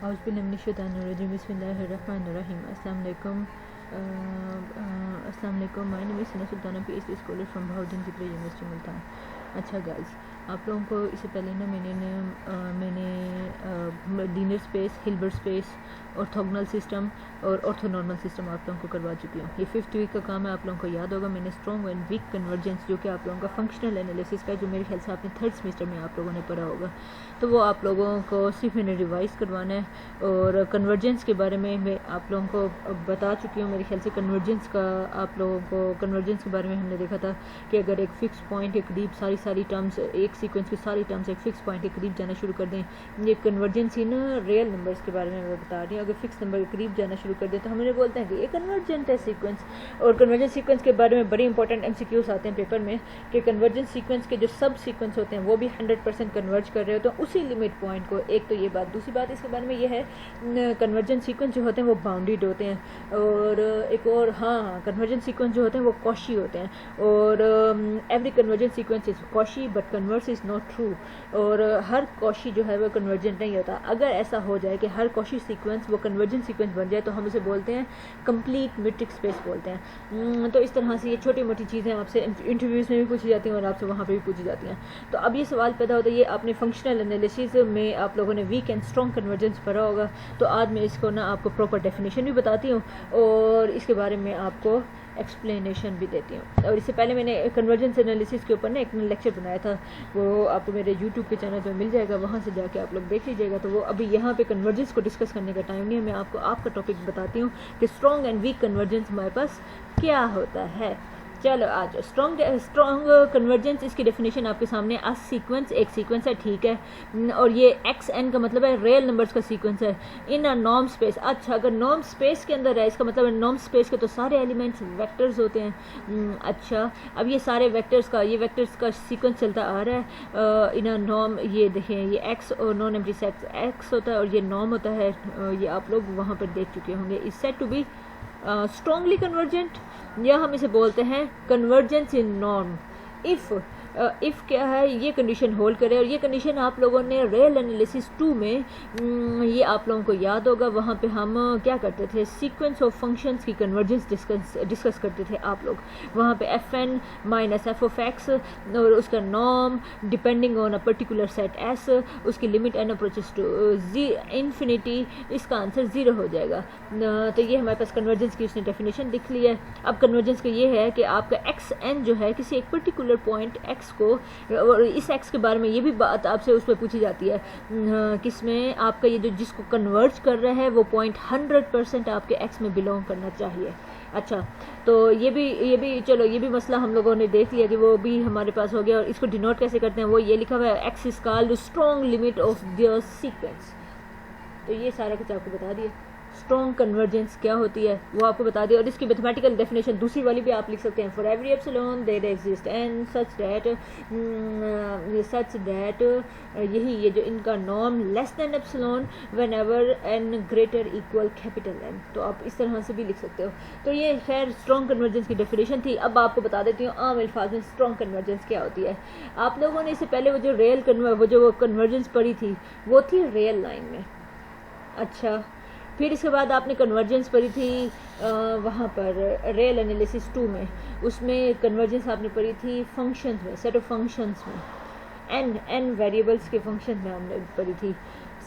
औज़ुबिल्लाहिमिनश्शैतानिर्रजीम बिस्मिल्लाहिर्रहमानिर्रहीम। अस्सलाम वालेकुम। My name is Sana Sultana, PhD scholar from Bahauddin ज़िक्र यूनिवर्सिटी मुल्तान। अच्छा गाइस, आप लोगों को इससे पहले ना मैंने linear space, Hilbert space, orthogonal system और ऑर्थोनॉर्मल सिस्टम आप लोगों को करवा चुकी हूँ। ये 5th वीक का काम है, आप लोगों को याद होगा। मैंने स्ट्रॉन्ग एंड वीक कन्वर्जेंस, जो कि आप लोगों का फंक्शनल एनालिसिस का, जो मेरे ख्याल से आपने 3rd सेमेस्टर में आप लोगों ने पढ़ा होगा, तो वो आप लोगों को सिर्फ मैंने रिवाइज़ करवाना है। और कन्वर्जेंस के बारे में मैं आप लोगों को बता चुकी हूँ। मेरे ख्याल से कन्वर्जेंस का आप लोगों को कन्वर्जेंस के बारे में हमने देखा था कि अगर एक फ़िक्स पॉइंट के करीब सारी टर्म्स, एक सीक्वेंस की सारी टर्म्स एक फ़िक्स पॉइंट के करीब जाना शुरू कर दें, ये कन्वर्जेंस ही ना रियल नंबर्स के बारे में मैं बता रही हूँ। अगर फिक्स नंबर के करीब जाना शुरू कर दें तो हमें बोलते हैं कि ये कन्वर्जेंट है सीक्वेंस। और कन्वर्जेंट सीक्वेंस के बारे में बड़े इंपॉर्टेंट MCQs आते हैं पेपर में कि कन्वर्जेंट सीक्वेंस के जो सब सीक्वेंस होते हैं वो भी 100% कन्वर्ज कर रहे हो तो उसी लिमिट पॉइंट को। एक तो ये बात, दूसरी बात इसके बारे में ये है कन्वर्जेंट सीक्वेंस जो होते हैं वो बाउंडेड होते हैं। और एक और हाँ, कन्वर्जेंट सीक्वेंस जो होते हैं वो कॉशी होते हैं। और every convergent sequence is Cauchy but converse is not true. और हर कॉशी जो है वो कन्वर्जेंट नहीं होता। अगर ऐसा हो जाए कि हर कॉशी सीक्वेंस वो कन्वर्जेंट सीक्वेंस बन जाए तो हम उसे बोलते हैं कंप्लीट मीट्रिक स्पेस बोलते हैं। तो इस तरह से ये छोटी मोटी चीज़ें आपसे इंटरव्यूज़ में भी पूछी जाती हैं और आपसे वहाँ पे भी पूछी जाती हैं। तो अब ये सवाल पैदा होता है, ये आपने फंक्शनल एनालिसिस में आप लोगों ने वीक एंड स्ट्रॉन्ग कन्वर्जेंस पढ़ा होगा। तो आज मैं इसको ना आपको प्रॉपर डेफिनेशन भी बताती हूँ और इसके बारे में आपको एक्सप्लेनेशन भी देती हूँ। और इससे पहले मैंने कन्वर्जेंस एनालिसिस के ऊपर ना एक लेक्चर बनाया था, वो आपको मेरे यूट्यूब के चैनल पे मिल जाएगा, वहाँ से जाके आप लोग देख लीजिएगा। तो वो अभी यहाँ पे कन्वर्जेंस को डिस्कस करने का टाइम नहीं है। मैं आपको आपका टॉपिक बताती हूँ कि स्ट्रॉन्ग एंड वीक कन्वर्जेंस हमारे पास क्या होता है। चलो आज स्ट्रॉन्ग कन्वर्जेंस, इसकी डेफिनेशन आपके सामने। आज सीक्वेंस एक सीक्वेंस है, ठीक है, और ये XN का मतलब है रियल नंबर्स का सीक्वेंस है इन अ नॉर्म स्पेस। अच्छा, अगर नॉर्म स्पेस के अंदर है, इसका मतलब नॉर्म स्पेस के तो सारे एलिमेंट्स वेक्टर्स होते हैं। अच्छा, अब ये सारे वेक्टर्स का सीक्वेंस चलता आ रहा है इन अ नॉर्म। ये देखें, ये X और नॉन एम्प्टी सेट X होता है और ये नॉर्म होता है। ये आप लोग वहाँ पर देख चुके होंगे। Is said to be strongly convergent, या हम इसे बोलते हैं कन्वर्जेंस इन नॉर्म। इफ़ क्या है, ये कंडीशन होल्ड करे। और ये कंडीशन आप लोगों ने रियल एनालिसिस 2 में ये आप लोगों को याद होगा, वहाँ पे हम क्या करते थे, सीक्वेंस ऑफ फंक्शंस की कन्वर्जेंस डिस्कस करते थे आप लोग। वहाँ पे FN minus f of x और उसका norm depending on a particular set S, उसकी limit n approaches to infinity, इसका आंसर 0 हो जाएगा। तो ये हमारे पास कन्वर्जेंस की उसने डेफिनेशन लिख ली है। अब कन्वर्जेंस का ये है कि आपका XN जो है किसी एक पर्टिकुलर पॉइंट X को, और इस X के बारे में ये भी बात आपसे उस पर पूछी जाती है किसमें, आपका ये जो जिसको कन्वर्ज कर रहा है वो पॉइंट 100% आपके X में बिलोंग करना चाहिए। अच्छा, तो ये भी चलो, ये भी मसला हम लोगों ने देख लिया कि वो भी हमारे पास हो गया। और इसको डिनोट कैसे करते हैं, वो ये लिखा हुआ है, X is called strong limit of the sequence. तो ये सारा कुछ आपको बता दिया। स्ट्रॉन्ग कन्वर्जेंस क्या होती है वो आपको बता दिया। और इसकी मैथमेटिकल डेफिनेशन दूसरी वाली भी आप लिख सकते हैं। For every epsilon there exist N such that यही ये जो इनका norm less than epsilon whenever n greater equal capital N. तो आप इस तरह से भी लिख सकते हो। तो ये खैर स्ट्रॉन्ग कन्वर्जेंस की डेफिनेशन थी। अब आपको बता देती हूँ आम अल्फाज में स्ट्रॉन्ग कन्वर्जेंस क्या होती है। आप लोगों ने इससे पहले वो जो कन्वर्जेंस पढ़ी थी वो थी रियल लाइन में। अच्छा, फिर इसके बाद आपने कन्वर्जेंस पढ़ी थी वहाँ पर रियल एनालिसिस 2 में। उसमें कन्वर्जेंस आपने पढ़ी थी फंक्शंस में, सेट ऑफ फंक्शंस में, एन वेरिएबल्स के फंक्शन में हमने पढ़ी थी।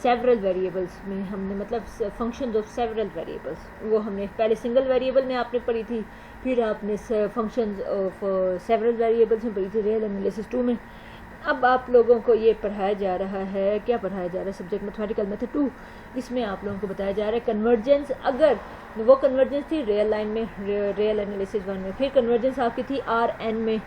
सेवरल वेरिएबल्स में हमने, मतलब फंक्शंस ऑफ सेवरल वेरिएबल्स, वो हमने पहले सिंगल वेरिएबल में आपने पढ़ी थी, फिर आपने फंक्शंस ऑफ सेवरल वेरिएबल्स में पढ़ी थी रियल एनालिसिस 2 में। अब आप लोगों को ये पढ़ाया जा रहा है, क्या पढ़ाया जा रहा है, सब्जेक्ट मैथमेटिकल मेथड 2। इसमें आप लोगों को बताया जा रहा है कन्वर्जेंस। अगर वो कन्वर्जेंस थी रियल लाइन में, रियल एनालिसिस 1 में, फिर कन्वर्जेंस आपकी थी RN में।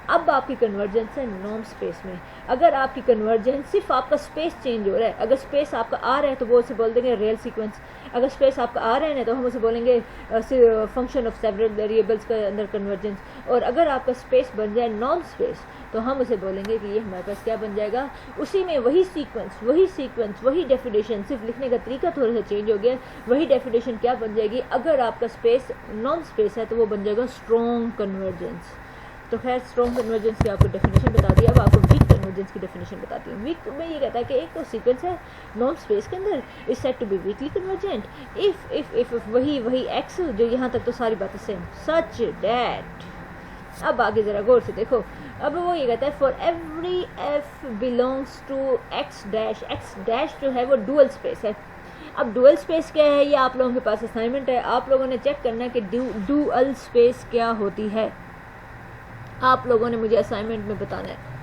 अब आपकी कन्वर्जेंस है नॉर्म स्पेस में। अगर आपकी कन्वर्जेंस सिर्फ आपका स्पेस चेंज हो रहा है, अगर स्पेस आपका R है तो वो उसे बोल देंगे रियल सीक्वेंस। अगर स्पेस आपका RN है तो हम उसे बोलेंगे फंक्शन ऑफ सेवरल वेरिएबल्स के अंदर कन्वर्जेंस। और अगर आपका स्पेस बन जाए नॉर्म स्पेस तो हम उसे बोलेंगे कि ये हमारे पास क्या बन जाएगा, उसी में वही सीक्वेंस, वही डेफिनेशन, सिर्फ लिखने का तरीका थोड़ा सा चेंज हो गया। वही डेफिनेशन क्या बन जाएगी, अगर आपका स्पेस नॉर्म स्पेस है तो वो बन जाएगा स्ट्रॉन्ग कन्वर्जेंस। तो खैर स्ट्रॉन्ग कन्वर्जेंस की आपको डेफिनेशन बता दिया। अब आपको वीक कन्वर्जेंस की डेफिनेशन बताती हूँ। वीक में ये कहता है कि एक तो सीक्वेंस है नॉर्म स्पेस के अंदर is said to be weakly convergent if वही एक्स जो यहाँ तक तो सारी बातें सेम सच डैट। अब आगे ज़रा गौर से देखो, अब वो ये कहता है for every f belongs to x dash जो है वो डुअल स्पेस है। अब डुअल स्पेस क्या है, ये आप लोगों के पास असाइनमेंट है, आप लोगों ने चेक करना है कि डुअल स्पेस क्या होती है। आप लोगों ने मुझे असाइनमेंट में बताना है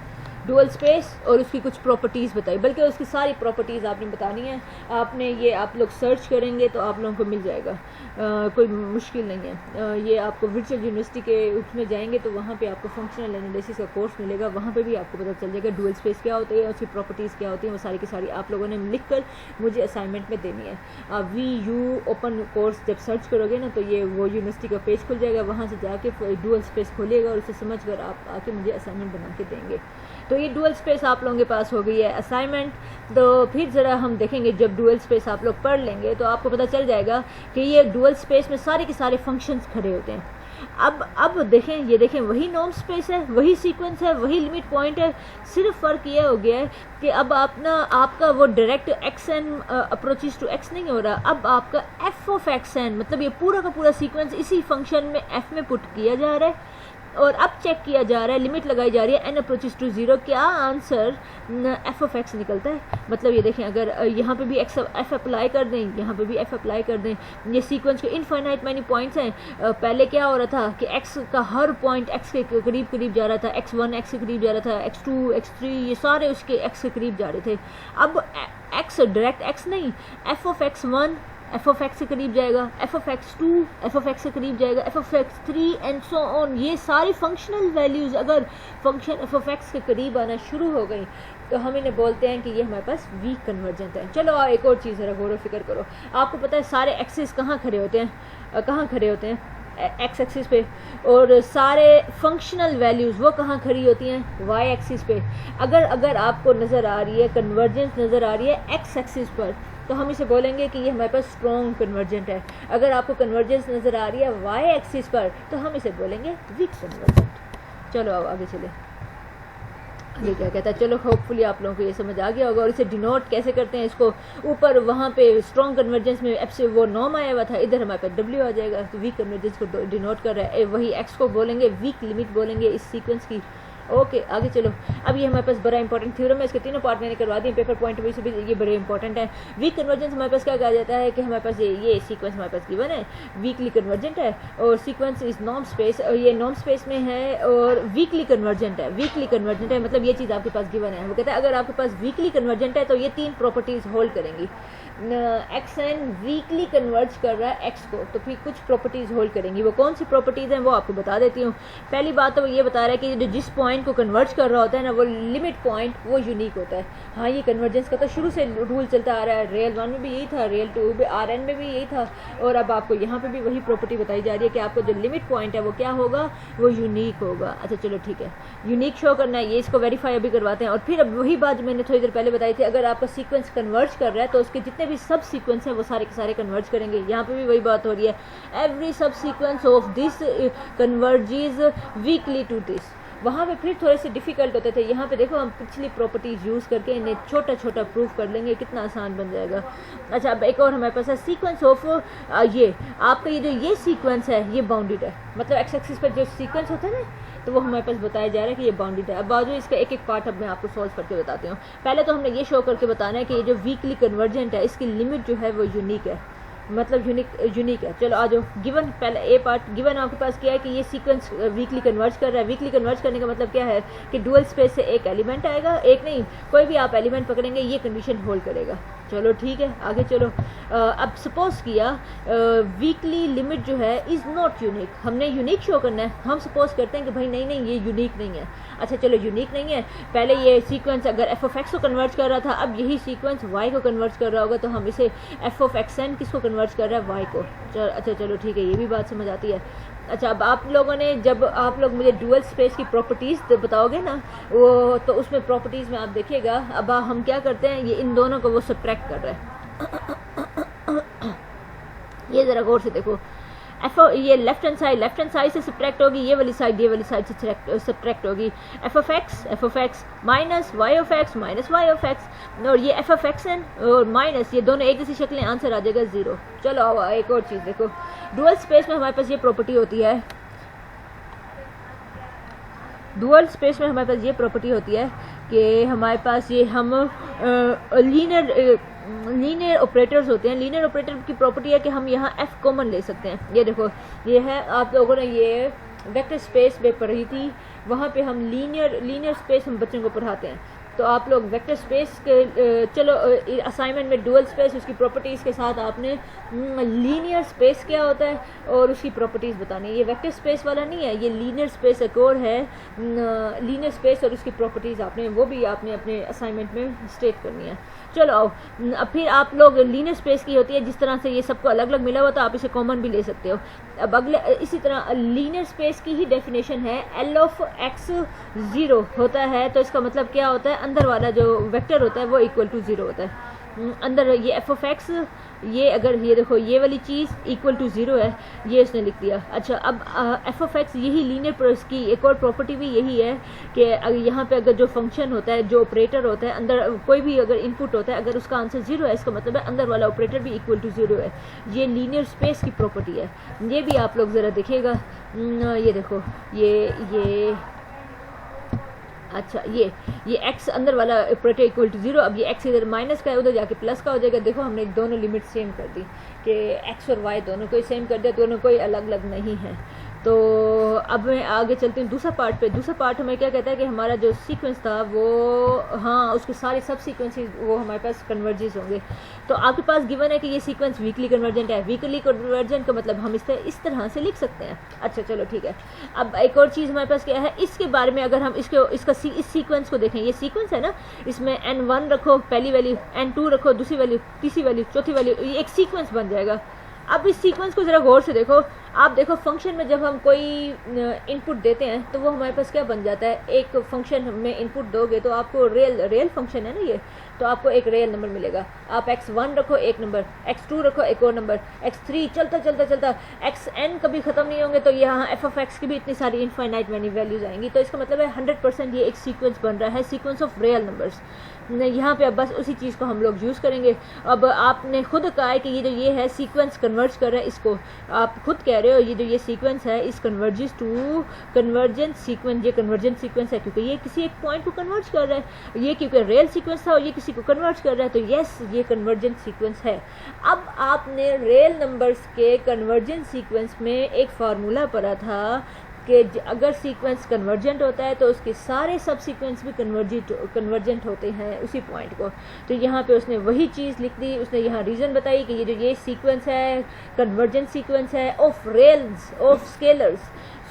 डुअल स्पेस और उसकी कुछ प्रॉपर्टीज़ बताई, बल्कि उसकी सारी प्रॉपर्टीज़ आपने बतानी है। आपने ये आप लोग सर्च करेंगे तो आप लोगों को मिल जाएगा, कोई मुश्किल नहीं है। ये आपको वर्चुअल यूनिवर्सिटी के उसमें जाएंगे तो वहाँ पे आपको फंक्शनल एनालिसिस का कोर्स मिलेगा, वहाँ पे भी आपको पता चल जाएगा डुअल स्पेस क्या होती है, उसकी प्रॉपर्टीज़ क्या होती हैं, वो सारी की सारी आप लोगों ने लिख कर मुझे असाइनमेंट में देनी है। VU ओपन कोर्स जब सर्च करोगे ना तो ये वो यूनिवर्सिटी का पेज खुल जाएगा, वहाँ से जाके डुअल स्पेस खोलिएगा और उसे समझ कर आप आके मुझे असाइनमेंट बना के देंगे। तो ये डुअल स्पेस आप लोगों के पास हो गई है असाइनमेंट। तो फिर ज़रा हम देखेंगे जब डुअल स्पेस आप लोग पढ़ लेंगे तो आपको पता चल जाएगा कि ये डुअल स्पेस में सारे के सारे फंक्शंस खड़े होते हैं। अब देखें, ये देखें वही नॉर्म स्पेस है, वही सीक्वेंस है, वही लिमिट पॉइंट है, सिर्फ फ़र्क ये हो गया है कि अब आपका वो direct x n approaches to x नहीं हो रहा, अब आपका एफ ऑफ एक्स एन मतलब ये पूरा का पूरा सीक्वेंस इसी फंक्शन में एफ में पुट किया जा रहा है और अब चेक किया जा रहा है, लिमिट लगाई जा रही है एन अप्रोचेस टू 0, क्या आंसर एफ ऑफ एक्स निकलता है। मतलब ये देखें अगर यहाँ पे भी एक्स एफ अप्लाई कर दें, यहाँ पे भी एफ अप्लाई कर दें, ये सीक्वेंस के इनफाइनाइट मैनी पॉइंट्स हैं। पहले क्या हो रहा था कि एक्स का हर पॉइंट एक्स के करीब करीब जा रहा था, x1 एक्स के करीब जा रहा था, x2 x3 ये सारे उसके एक्स के करीब जा रहे थे। अब एक्स डायरेक्ट एक्स नहीं, F of x1 F of x से करीब जाएगा, F of x2 F of x से करीब जाएगा, F of x3 and so on. ये सारी फंक्शनल वैल्यूज़ अगर फंक्शन एफ ऑफ एक्स के करीब आना शुरू हो गई तो हम इन्हें बोलते हैं कि ये हमारे पास वीक कन्वर्जेंट है। चलो एक और चीज़ ज़रा गौर फिक्र करो, आपको पता है सारे एक्सिस कहाँ खड़े होते हैं, एक्स एक्सिस पे, और सारे फंक्शनल वैल्यूज़ वो कहाँ खड़ी होती हैं, वाई एक्सिस पे। अगर आपको नज़र आ रही है कन्वर्जेंस नज़र आ रही है एक्स एक्सिस पर तो हम इसे बोलेंगे कि ये हमारे पास स्ट्रॉन्ग कन्वर्जेंट है। अगर आपको कन्वर्जेंस नज़र आ रही है वाई एक्सिस पर तो हम इसे बोलेंगे वीक कन्वर्जेंट। चलो अब आगे चले, ये क्या कहता है, चलो होपफुली आप लोगों को ये समझ आ गया होगा। और इसे डिनोट कैसे करते हैं, इसको ऊपर वहाँ पे स्ट्रॉन्ग कन्वर्जेंस में एफ से वो नॉर्म आया हुआ था, इधर हमारे पास डब्ल्यू आ जाएगा, तो वीक कन्वर्जेंस को डिनोट कर रहा है। वही एक्स को बोलेंगे वीक लिमिट बोलेंगे इस सीक्वेंस की। ओके आगे चलो, अब ये हमारे पास बड़ा इंपॉर्टेंट थ्योरम है, इसके तीनों पार्ट मैंने करवा दिए पेपर पॉइंट ऑफ व्यू से भी, ये बड़े इंपॉर्टेंट है। वीक कन्वर्जेंस हमारे पास क्या कहा जाता है कि हमारे पास ये सीक्वेंस हमारे पास गिवन है, वीकली कन्वर्जेंट है और सीक्वेंस इज नॉर्म स्पेस, और ये नॉर्म स्पेस में है और वीकली कन्वर्जेंट है, मतलब ये चीज़ आपके पास गिवन है। वो कहता है अगर आपके पास वीकली कन्वर्जेंट है तो ये तीन प्रॉपर्टीज होल्ड करेंगी। एक्स एन वीकली कन्वर्ज कर रहा है एक्स को, तो फिर कुछ प्रॉपर्टीज होल्ड करेंगी। वो कौन सी प्रॉपर्टीज हैं वो आपको बता देती हूँ। पहली बात तो वो ये बता रहा है कि जिस पॉइंट को कन्वर्ज कर रहा होता है ना, वो लिमिट पॉइंट वो यूनिक होता है। हाँ, ये कन्वर्जेंस का तो शुरू से रूल चलता आ रहा है, रेल 1 में भी यही था, रेल 2 में RN में भी यही था, और अब आपको यहाँ पे भी वही प्रॉपर्टी बताई जा रही है कि आपको जो लिमिट पॉइंट है वो क्या होगा, वो यूनिक होगा। अच्छा चलो ठीक है, यूनिक शो करना है, ये इसको वेरीफाई अभी करवाते हैं। और फिर अब वही बात मैंने थोड़ी देर पहले बताई थी, अगर आपका सीक्वेंस कन्वर्ज कर रहा है तो उसके जितने भी सब सीक्वेंस हैं वो सारे के सारे कन्वर्ज करेंगे। यहाँ पे भी वही बात हो रही है, every subsequence of this converges weakly to this. वहाँ पे फिर थोड़े से डिफ़िकल्ट होते थे, यहाँ पे देखो हम पिछली प्रॉपर्टीज़ यूज़ करके इन्हें छोटा छोटा प्रूफ कर लेंगे, कितना आसान बन जाएगा। अच्छा अब एक और हमारे पास है सीक्वेंस ऑफ ये आपका ये सीक्वेंस है ये बाउंडेड है, मतलब एक्स एक्सिस पर जो सीक्वेंस होता है ना तो वो हमारे पास बताया जा रहा है कि ये बाउंडेड है। अब बाजू इसका एक एक पार्ट अब मैं आपको सॉल्व करके बताती हूँ। पहले तो हमने ये शो करके बताना है कि ये जो वीकली कन्वर्जेंट है इसकी लिमिट जो है वो यूनिक है, मतलब यूनिक है। चलो आ जाओ, गिवन पहले ए पार्ट गिवन आपके पास क्या है कि ये सीक्वेंस वीकली कन्वर्ज कर रहा है। वीकली कन्वर्ज करने का मतलब क्या है कि डुअल स्पेस से एक एलिमेंट आएगा, एक नहीं कोई भी आप एलिमेंट पकड़ेंगे ये कंडीशन होल्ड करेगा। चलो ठीक है आगे चलो। अब सपोज किया वीकली लिमिट जो है इज़ नॉट यूनिक, हमने यूनिक शो करना है। हम सपोज करते हैं कि भाई नहीं ये यूनिक नहीं है। अच्छा चलो यूनिक नहीं है, पहले ये सीक्वेंस अगर एफ ऑफ एक्स को कन्वर्ज कर रहा था, अब यही सीक्वेंस वाई को कन्वर्ज कर रहा होगा, तो हम इसे एफ ऑफ एक्स एन किसको कन्वर्ज कर रहा है, वाई को। अच्छा चलो ठीक है, ये भी बात समझ आती है। अच्छा अब आप लोगों ने जब आप लोग मुझे डुअल स्पेस की प्रॉपर्टीज़ बताओगे ना वो, तो उसमें प्रॉपर्टीज़ में आप देखिएगा अब हम क्या करते हैं, ये इन दोनों को वो सब्ट्रैक्ट कर रहा है। ये ज़रा गौर से देखो, ये लेफ्ट हैंड साइड से सब्ट्रैक्ट होगी, ये वाली साइड से सब्ट्रैक्ट होगी। F of x minus y of x और ये एफ ऑफ एक्स एन और माइनस, ये दोनों एक जैसी शक्लें, आंसर आ जाएगा 0। चलो आओ एक और चीज़ देखो, डुअल स्पेस में हमारे पास ये प्रॉपर्टी होती है, डुअल स्पेस में हमारे पास ये प्रॉपर्टी होती है कि हमारे पास ये हम लीनियर ऑपरेटर्स होते हैं। लीनियर ऑपरेटर की प्रॉपर्टी है कि हम यहाँ f कॉमन ले सकते हैं। ये देखो, ये है, आप लोगों ने ये वेक्टर स्पेस में पढ़ी थी, वहाँ पे हम लीनियर स्पेस हम बच्चों को पढ़ाते हैं। तो आप लोग वेक्टर स्पेस के चलो असाइनमेंट में डुअल स्पेस उसकी प्रॉपर्टीज़ के साथ आपने लीनियर स्पेस क्या होता है और उसकी प्रॉपर्टीज़ बतानी है। ये वेक्टर स्पेस वाला नहीं है, ये लीनियर स्पेस एक और है, लीनियर स्पेस और उसकी प्रॉपर्टीज़ आपने वो भी आपने अपने असाइनमेंट में स्टेट करनी है। चलो आओ, अब फिर आप लोग लीनियर स्पेस की होती है, जिस तरह से ये सबको अलग अलग मिला हुआ तो आप इसे कॉमन भी ले सकते हो। अब अगले इसी तरह लीनियर स्पेस की ही डेफिनेशन है, एल ऑफ एक्स 0 होता है, तो इसका मतलब क्या होता है, अंदर वाला जो वेक्टर होता है वो इक्वल टू 0 होता है। अंदर ये एफ ऑफ एक्स, ये अगर ये देखो ये वाली चीज़ इक्वल टू 0 है, ये उसने लिख दिया। अच्छा, अब एफ ऑफ एक्स यही लीनियर की एक और प्रॉपर्टी भी यही है कि यहाँ पे अगर जो फंक्शन होता है, जो ऑपरेटर होता है, अंदर कोई भी अगर इनपुट होता है, अगर उसका आंसर 0 है, इसका मतलब है अंदर वाला ऑपरेटर भी इक्वल टू 0 है। ये लीनियर स्पेस की प्रॉपर्टी है, ये भी आप लोग ज़रा देखिएगा। ये देखो ये अच्छा, ये x अंदर वाला ऑपरेटर इक्वल टू 0, अब ये x इधर माइनस का है, उधर जाके प्लस का हो जाएगा। देखो हमने दोनों लिमिट सेम कर दी कि x और y दोनों को सेम कर दिया, दोनों कोई अलग अलग नहीं है। तो अब मैं आगे चलती हूँ दूसरा पार्ट पे। दूसरा पार्ट हमें क्या कहता है कि हमारा जो सीक्वेंस था वो, हाँ, उसके सारे सब सीक्वेंसेस वो हमारे पास कन्वर्जेस होंगे। तो आपके पास गिवन है कि ये सीक्वेंस वीकली कन्वर्जेंट है। वीकली कन्वर्जेंट का मतलब हम इस तरह से लिख सकते हैं। अच्छा चलो ठीक है। अब एक और चीज़ हमारे पास क्या है, इसके बारे में अगर हम इस सीक्वेंस को देखें, ये सीक्वेंस है ना, इसमें n1 रखो पहली वैल्यू, n2 रखो दूसरी वैल्यू, तीसरी वैल्यू, चौथी वैल्यू, ये एक सीक्वेंस बन जाएगा। अब इस सीक्वेंस को ज़रा गौर से देखो। आप देखो फंक्शन में जब हम कोई इनपुट देते हैं तो वो हमारे पास क्या बन जाता है, एक फंक्शन में इनपुट दोगे तो आपको रियल फंक्शन है ना ये, तो आपको एक रियल नंबर मिलेगा। आप x1 रखो एक नंबर, x2 रखो एक और नंबर, x3 चलता xn कभी ख़त्म नहीं होंगे। तो यहाँ एफ ऑफ एक्स की भी इतनी सारी इनफाइनाइट मैनी वैल्यूज़ आएंगी। तो इसका मतलब है 100% ये एक सीक्वेंस बन रहा है, सीक्वेंस ऑफ रियल नंबर्स। यहाँ पे अब बस उसी चीज़ को हम लोग यूज़ करेंगे। अब आपने खुद कहा है कि ये जो ये है सीक्वेंस कन्वर्ज कर रहा है, इसको आप खुद कह रहे हो ये जो ये सीक्वेंस है इस कन्वर्जेस टू कन्वर्जेंट सीक्वेंस। ये कन्वर्जेंट सीक्वेंस है क्योंकि ये किसी एक पॉइंट को कन्वर्ज कर रहा है, ये क्योंकि रियल सीक्वेंस था और ये किसी को कन्वर्ज कर रहा है, तो यस ये कन्वर्जेंट सीक्वेंस है। अब आपने रियल नंबर्स के कन्वर्जेंट सीक्वेंस में एक फार्मूला पढ़ा था कि अगर सीक्वेंस कन्वर्जेंट होता है तो उसके सारे सब सीक्वेंस भी कन्वर्जेंट होते हैं उसी पॉइंट को। तो यहाँ पे उसने वही चीज़ लिख दी, उसने यहाँ रीज़न बताई कि ये जो ये सीक्वेंस है कन्वर्जेंट सीक्वेंस है of reals of scalars,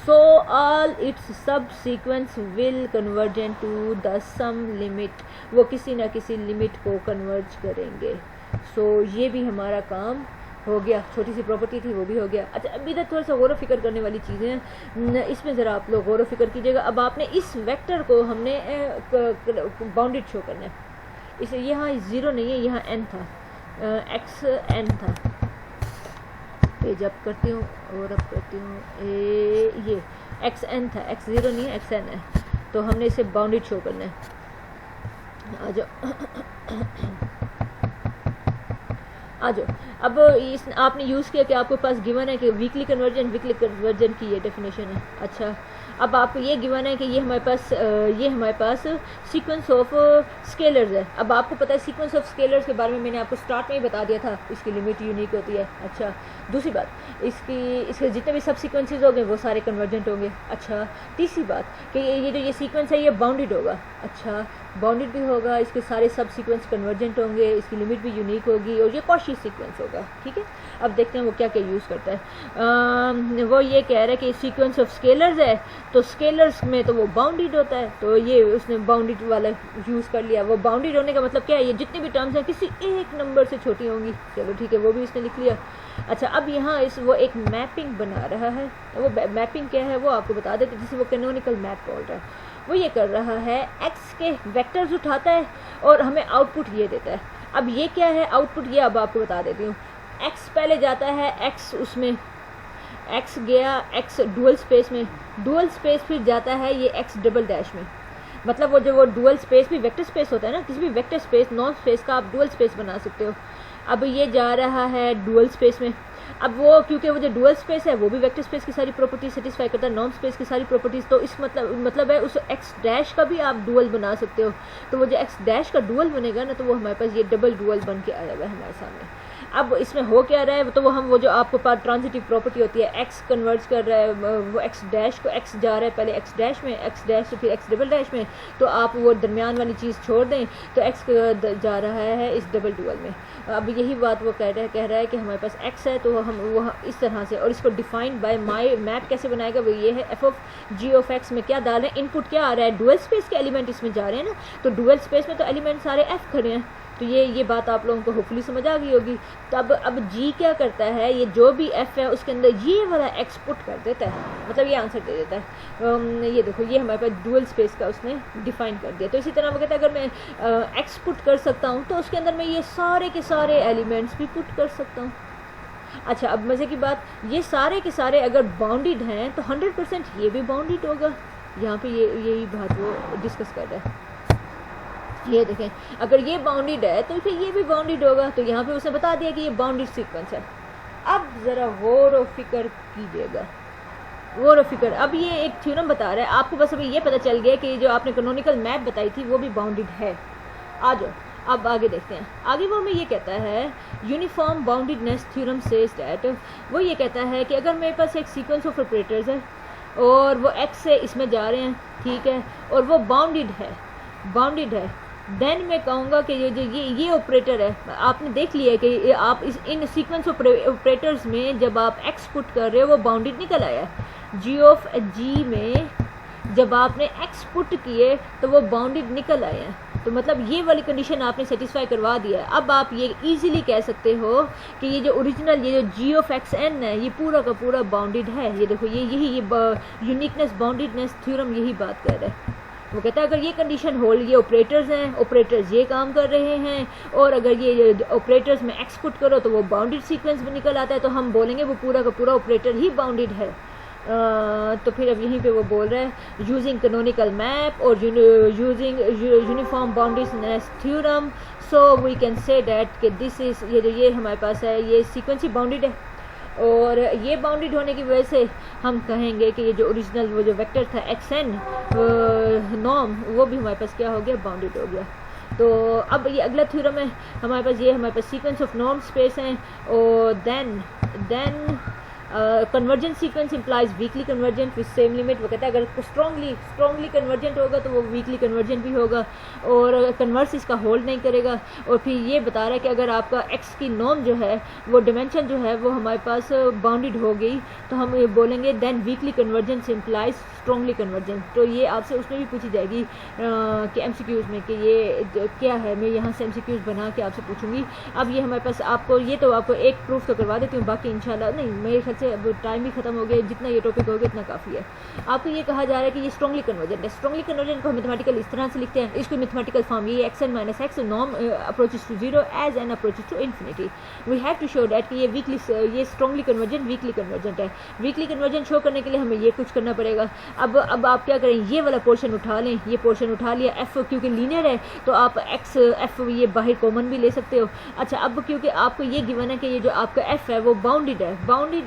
so all its subsequence will convergent to the some limit, वो किसी ना किसी लिमिट को कन्वर्ज करेंगे। सो ये भी हमारा काम हो गया, छोटी सी प्रॉपर्टी थी वो भी हो गया। अच्छा, अभी इधर थोड़ा सा गौर फिक्र करने वाली चीज़ें हैं, इसमें ज़रा आप लोग गौर फिक्र कीजिएगा। अब आपने इस वेक्टर को हमने बाउंडेड शो करना है, इसे यहाँ 0 नहीं है, यहाँ n था, एक्स n था। पेज अप करती हूँ और अब करती हूँ ये एक्स n था, x 0 नहीं है, एक्स n है, तो हमने इसे बाउंडेड शो करना है। आ जाओ। अब इस आपने यूज़ किया कि आपके पास गिवन है कि वीकली कन्वर्जेंट की ये डेफिनेशन है। अच्छा, अब आपको ये गिवन है कि ये हमारे पास सीक्वेंस ऑफ स्केलर्स है। अब आपको पता है सीक्वेंस ऑफ स्केलर्स के बारे में मैंने आपको स्टार्ट में ही बता दिया था, इसकी लिमिट यूनिक होती है। अच्छा, दूसरी बात इसके जितने भी सब सीक्वेंसेज होंगे वो सारे कन्वर्जेंट होंगे। अच्छा, तीसरी बात कि ये जो ये सीक्वेंस है ये बाउंडेड होगा। अच्छा, बाउंडेड भी होगा, इसके सारे सब सीक्वेंस कन्वर्जेंट होंगे, इसकी लिमिट भी यूनिक होगी और ये कॉशी सीक्वेंस होगा। ठीक है, अब देखते हैं वो क्या क्या यूज़ करता है। वो ये कह रहा है कि सीक्वेंस ऑफ स्केलर्स है, तो स्केलर्स में तो वो बाउंडेड होता है, तो ये उसने बाउंडेड वाला यूज़ कर लिया। वो बाउंडेड होने का मतलब क्या है, ये जितनी भी टर्म्स हैं किसी एक नंबर से छोटी होंगी। चलो ठीक है, वो भी इसने लिख लिया। अच्छा, अब यहाँ वो एक मैपिंग बना रहा है। वो मैपिंग क्या है वो आपको बता देते, जिसे वो कैनोनिकल मैप बोल रहा है। वो ये कर रहा है, एक्स के वेक्टर्स उठाता है और हमें आउटपुट ये देता है। अब ये क्या है आउटपुट, ये अब आपको बता देती हूँ। एक्स पहले जाता है, एक्स उसमें एक्स गया एक्स डुअल स्पेस में, डुअल स्पेस फिर जाता है ये एक्स डबल डैश में, मतलब वो जो वो डुअल स्पेस भी वेक्टर स्पेस होता है ना, किसी भी वेक्टर स्पेस नॉन स्पेस का आप डुअल स्पेस बना सकते हो। अब ये जा रहा है डुअल स्पेस में, अब वो क्योंकि वो जो डुअल स्पेस है वो भी वेक्टर स्पेस की सारी प्रॉपर्टीज सेटिस्फाई करता है, नॉन स्पेस की सारी प्रॉपर्टीज, तो इस मतलब है उस एक्स डैश का भी आप डुअल बना सकते हो। तो वो जो एक्स डैश का डुअल बनेगा ना, तो वो हमारे पास ये डबल डुअल बन के आया हुआ है हमारे सामने। अब इसमें हो क्या रहा है, तो वो हम वो जो आपको पास ट्रांजिटिव प्रॉपर्टी होती है, एक्स कन्वर्ट्स कर रहा है वो एक्स डैश को, एक्स जा रहा है पहले एक्स डैश में, एक्स डैश से फिर एक्स डबल डैश में, तो आप वो दरमियान वाली चीज़ छोड़ दें तो एक्स जा रहा है इस डबल डुअल में। अब यही बात वो कह रहा है कि हमारे पास एक्स है तो हम वो इस तरह से, और इसको डिफाइंड बाय माई मैप कैसे बनाएगा, वो ये है f of g of x में क्या डाल रहे हैं, इनपुट क्या आ रहा है, डुअल स्पेस के एलिमेंट इसमें जा रहे हैं ना, तो डुअल स्पेस में तो एलिमेंट सारे एफ खड़े हैं, तो ये बात आप लोगों को होपफुली समझ आ गई होगी। तो अब जी क्या करता है, ये जो भी एफ है उसके अंदर ये वाला एक्स पुट कर देता है, मतलब ये आंसर दे देता है। ये देखो ये हमारे पास डुअल स्पेस का उसने डिफाइन कर दिया। तो इसी तरह वो कहता है अगर मैं एक्स पुट कर सकता हूँ तो उसके अंदर मैं ये सारे के सारे एलिमेंट्स भी पुट कर सकता हूँ। अच्छा, अब मज़े की बात, ये सारे के सारे अगर बाउंडेड हैं तो 100% ये भी बाउंडेड होगा। यहाँ पे यही बात वो डिस्कस कर रहा है। ये देखें, अगर ये बाउंडेड है तो फिर ये भी बाउंडेड होगा, तो यहाँ पे उसने बता दिया कि ये बाउंडेड सीक्वेंस है। अब ज़रा गौर व फिक्र कीजिएगा, गौर व फिक्र। अब ये एक थ्योरम बता रहा है आपको, बस अभी ये पता चल गया कि जो आपने कैनोनिकल मैप बताई थी वो भी बाउंडेड है। आ जाओ अब आगे देखते हैं। आगे वो हमें ये कहता है uniform boundedness theorem says that, वो ये कहता है कि अगर मेरे पास एक सीक्वेंस ऑफ ऑपरेटर्स है और वो एक्स से इसमें जा रहे हैं, ठीक है, और वो बाउंडेड है, देन मैं कहूँगा कि ये ऑपरेटर है। आपने देख लिया कि आप इन सीक्वेंस ऑपरेटर्स में जब आप एक्स पुट कर रहे हो वो बाउंडेड निकल आया। जी ऑफ जी में जब आपने एक्स पुट किए तो वो बाउंडेड निकल आए हैं, तो मतलब ये वाली कंडीशन आपने सेटिस्फाई करवा दिया है। अब आप ये इजीली कह सकते हो कि ये जो ओरिजिनल ये जो जी ऑफ एक्स एन है ये पूरा का पूरा बाउंडेड है। ये देखो ये यूनिकनेस बाउंडेडनेस थ्योरम यही बात कर रहा है। वो कहता है अगर ये कंडीशन होल्ड, ये ऑपरेटर्स हैं, ऑपरेटर्स ये काम कर रहे हैं, और अगर ये ऑपरेटर्स में एक्स पुट करो तो वो बाउंडेड सीक्वेंस में निकल आता है, तो हम बोलेंगे वो पूरा का पूरा ऑपरेटर ही बाउंडेड है। तो फिर अब यहीं पे वो बोल रहा है यूजिंग कैनोनिकल मैप और using uniform boundedness theorem, so we can say that कि दिस इज ये हमारे पास है ये सीक्वेंस ही बाउंडेड है, और ये बाउंडेड होने की वजह से हम कहेंगे कि ये जो ओरिजिनल वो जो वेक्टर था एक्स एन नॉर्म वो भी हमारे पास क्या हो गया, बाउंडेड हो गया। तो अब ये अगला थ्योरम है हमारे पास, ये हमारे पास सीक्वेंस ऑफ नॉर्म स्पेस हैं, और then convergent sequence implies weakly convergent with same limit. वो कहता है अगर स्ट्रॉन्गली कन्वर्जेंट होगा तो वो वीकली कन्वर्जेंट भी होगा, और कन्वर्स इसका होल्ड नहीं करेगा। और फिर ये बता रहा है कि अगर आपका एक्स की नॉर्म जो है वो डिमेंशन जो है वो हमारे पास बाउंडेड हो गई तो हम ये बोलेंगे then weakly convergence implies strongly convergent. तो ये आपसे उसमें भी पूछी जाएगी कि एमसीक्यूज में कि ये क्या है, मैं यहाँ से एमसीक्यूज बना के आपसे पूछूंगी। अब ये हमारे पास आपको एक प्रूफ तो करवा देती हूँ, बाकी इंशाल्लाह नहीं, मेरे ख्याल से अब टाइम भी खत्म हो गया, जितना ये टॉपिक हो गया इतना काफ़ी है। आपको ये कहा जा रहा है कि ये स्ट्रॉन्गली कन्वर्जेंट है। स्ट्रॉन्गली कन्वर्जेंट को मैथमेटिकल इस तरह से लिखते हैं, इसको मैथमेटिकल फॉर्म ये x n minus x norm approaches to zero as n approaches to infinity. We have to show that कि ये स्ट्रॉन्गली कन्वर्जेंट वीकली कन्वर्जेंट है। वीकली कन्वर्जेंट शो करने के लिए हमें ये कुछ करना पड़ेगा। अब आप क्या करें, ये वाला पोर्शन उठा लें, ये पोर्शन उठा लिया, एफ क्योंकि लीनियर है तो आप एक्स एफ ये बाहर कॉमन भी ले सकते हो। अच्छा, अब क्योंकि आपको ये गिवन है कि ये जो आपका एफ है वो बाउंडेड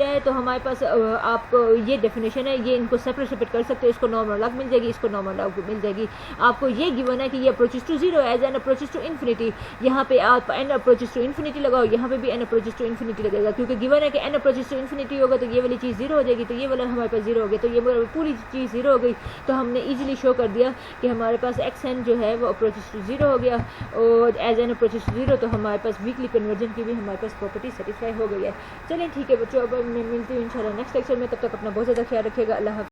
है तो हमारे पास आपको ये डेफिनेशन है, ये इनको सेपरेट कर सकते हो, इसको नॉर्मल अलग मिल जाएगी, इसको नॉर्मल अलग मिल जाएगी। आपको ये गिवन है कि ये approaches to zero as n approaches to infinity, यहाँ पे आप एन अप्रोचेस टू इन्फिनिटी लगाओ, यहाँ पे भी एन अप्रोचेस टू इन्फिनिटी लगेगा, क्योंकि गिवन है कि एन अप्रोचेस टू इन्फिनिटी होगा तो ये वाली चीज़ जीरो हो जाएगी, तो ये वाला हमारे पास जीरो हो गया, तो ये पूरी चीज़ जीरो हो गई। तो हमने इजीली शो कर दिया कि हमारे पास एक्स एन जो है वो अप्रोचेस टू जीरो हो गया, और as n approaches to zero तो हमारे पास वीकली कन्वर्जन की भी हमारे पास प्रॉपर्टी सेटिस्फाई हो गई है। चलें ठीक है बच्चों, अब मैं मिलती हूँ इंशाल्लाह नेक्स्ट लेक्चर में, तब तक अपना बहुत ज़्यादा ख्याल रखिएगा। अल्लाह हाफ़िज़।